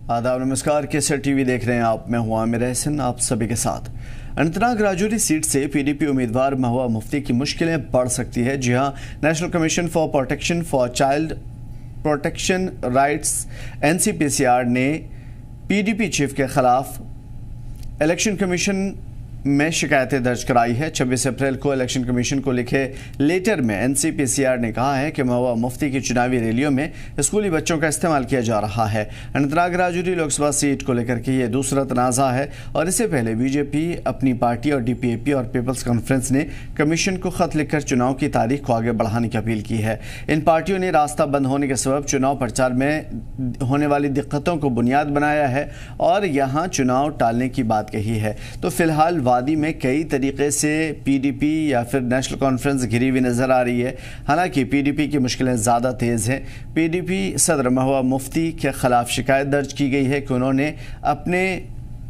आदाब नमस्कार, केसर टीवी देख रहे हैं आप। मैं हूं आमिर एहसन, आप सभी के साथ। अनंतनाग राजौरी सीट से पीडीपी उम्मीदवार महबूबा मुफ्ती की मुश्किलें बढ़ सकती है। जी हां, national commission for protection for child protection rights NCPCR ने पीडीपी चीफ के खिलाफ इलेक्शन कमीशन में शिकायतें दर्ज कराई है। 26 अप्रैल को इलेक्शन कमीशन को लिखे लेटर में NCPCR ने कहा है कि महबूबा मुफ्ती की चुनावी रैलियों में स्कूली बच्चों का इस्तेमाल किया जा रहा है। अनंतनाग राजौरी लोकसभा सीट को लेकर के ये दूसरा तनाज़ा है और इससे पहले बीजेपी, अपनी पार्टी और DPAP और पीपल्स कॉन्फ्रेंस ने कमीशन को खत लिखकर चुनाव की तारीख को आगे बढ़ाने की अपील की है। इन पार्टियों ने रास्ता बंद होने के सबब चुनाव प्रचार में होने वाली दिक्कतों को बुनियाद बनाया है और यहाँ चुनाव टालने की बात कही है। तो फिलहाल वादी में कई तरीके से पीडीपी या फिर नेशनल कॉन्फ्रेंस घिरी हुई नजर आ रही है। हालांकि पीडीपी की मुश्किलें ज़्यादा तेज़ हैं। पीडीपी सदर महबूबा मुफ्ती के खिलाफ शिकायत दर्ज की गई है कि उन्होंने अपने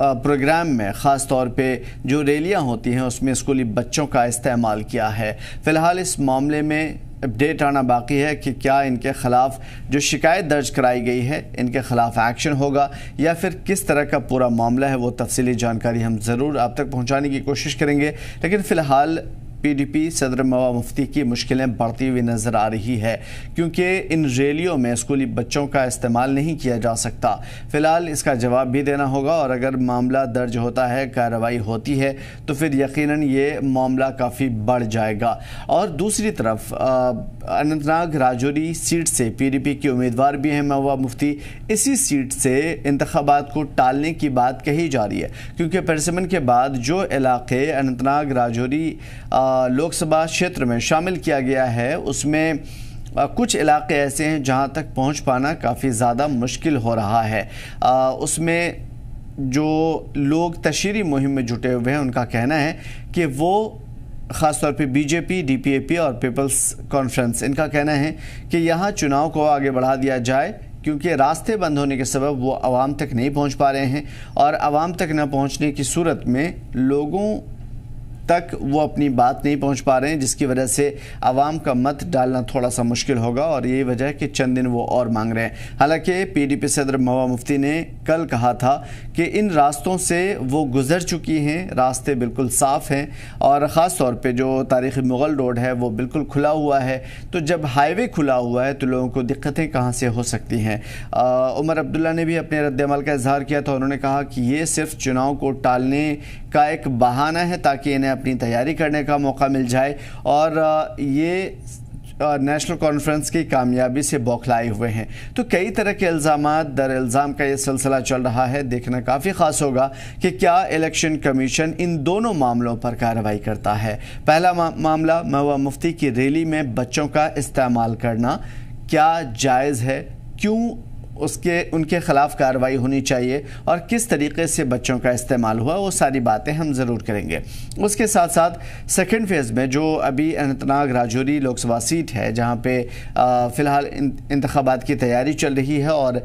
प्रोग्राम में ख़ास तौर पे जो रैलियां होती हैं उसमें स्कूली बच्चों का इस्तेमाल किया है। फ़िलहाल इस मामले में अपडेट आना बाकी है कि क्या इनके खिलाफ जो शिकायत दर्ज कराई गई है इनके खिलाफ एक्शन होगा या फिर किस तरह का पूरा मामला है। वो तफसीली जानकारी हम ज़रूर आप तक पहुंचाने की कोशिश करेंगे। लेकिन फ़िलहाल पीडीपी सदर महबूबा मुफ्ती की मुश्किलें बढ़ती हुई नज़र आ रही है क्योंकि इन रैलियों में स्कूली बच्चों का इस्तेमाल नहीं किया जा सकता। फ़िलहाल इसका जवाब भी देना होगा और अगर मामला दर्ज होता है, कार्रवाई होती है तो फिर यकीनन ये मामला काफ़ी बढ़ जाएगा। और दूसरी तरफ अनंतनाग राजौरी सीट से पीडीपी के उम्मीदवार भी हैं महबूबा मुफ्ती। इसी सीट से इंतखाबात को टालने की बात कही जा रही है क्योंकि परसिमन के बाद जो इलाके अनंतनाग राजौरी लोकसभा क्षेत्र में शामिल किया गया है उसमें कुछ इलाके ऐसे हैं जहां तक पहुंच पाना काफ़ी ज़्यादा मुश्किल हो रहा है। उसमें जो लोग तशहीरी मुहिम में जुटे हुए हैं उनका कहना है कि वो ख़ास तौर पे बीजेपी, DPAP और पीपल्स कॉन्फ्रेंस, इनका कहना है कि यहाँ चुनाव को आगे बढ़ा दिया जाए क्योंकि रास्ते बंद होने के सबब वो आवाम तक नहीं पहुँच पा रहे हैं और आवाम तक न पहुँचने की सूरत में लोगों तक वो अपनी बात नहीं पहुंच पा रहे हैं, जिसकी वजह से आवाम का मत डालना थोड़ा सा मुश्किल होगा और यही वजह है कि चंद दिन वो और मांग रहे हैं। हालांकि पीडीपी सदर महबूबा मुफ्ती ने कल कहा था कि इन रास्तों से वो गुजर चुकी हैं, रास्ते बिल्कुल साफ़ हैं और ख़ास तौर पे जो तारीख़ी मुग़ल रोड है वो बिल्कुल खुला हुआ है। तो जब हाईवे खुला हुआ है तो लोगों को दिक्कतें कहाँ से हो सकती हैं। उमर अब्दुल्ला ने भी अपने रद्द-ए-अमल का इजहार किया था। उन्होंने कहा कि ये सिर्फ चुनाव को टालने का एक बहाना है ताकि इन्हें अपनी तैयारी करने का मौका मिल जाए और ये नेशनल कॉन्फ्रेंस की कामयाबी से बौखलाए हुए हैं। तो कई तरह के इल्ज़ामात दर इल्ज़ाम का ये सिलसिला चल रहा है। देखना काफ़ी ख़ास होगा कि क्या इलेक्शन कमीशन इन दोनों मामलों पर कार्रवाई करता है। पहला मामला महबूबा मुफ्ती की रैली में बच्चों का इस्तेमाल करना क्या जायज़ है, क्यों उनके खिलाफ कार्रवाई होनी चाहिए और किस तरीके से बच्चों का इस्तेमाल हुआ, वो सारी बातें हम ज़रूर करेंगे। उसके साथ साथ सेकंड फेज़ में जो अभी अनंतनाग राजौरी लोकसभा सीट है जहां पे फ़िलहाल इंतखाबात की तैयारी चल रही है और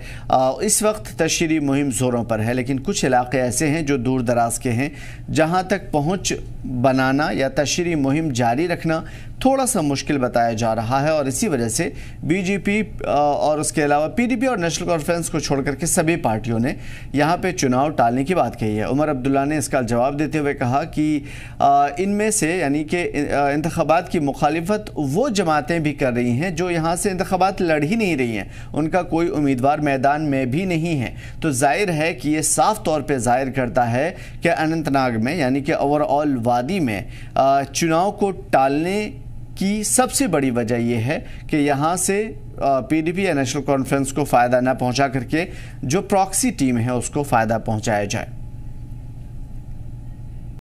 इस वक्त तशहीरी मुहिम ज़ोरों पर है, लेकिन कुछ इलाके ऐसे हैं जो दूर दराज के हैं जहाँ तक पहुँच बनाना या तशहीरी मुहिम जारी रखना थोड़ा सा मुश्किल बताया जा रहा है और इसी वजह से बीजेपी और उसके अलावा पीडीपी और नेशनल कॉन्फ्रेंस को छोड़कर के सभी पार्टियों ने यहाँ पे चुनाव टालने की बात कही है। उमर अब्दुल्ला ने इसका जवाब देते हुए कहा कि इनमें से यानी कि इंतखाबात की मुखालिफत वो जमातें भी कर रही हैं जो यहाँ से इंतखाबात लड़ ही नहीं रही हैं, उनका कोई उम्मीदवार मैदान में भी नहीं है। तो जाहिर है कि ये साफ तौर पर जाहिर करता है कि अनंतनाग में यानी कि ओवरऑल वादी में चुनाव को टालने की सबसे बड़ी वजह यह है कि यहाँ से पीडीपी या नेशनल कॉन्फ्रेंस को फ़ायदा ना पहुँचा करके जो प्रॉक्सी टीम है उसको फ़ायदा पहुँचाया जाए।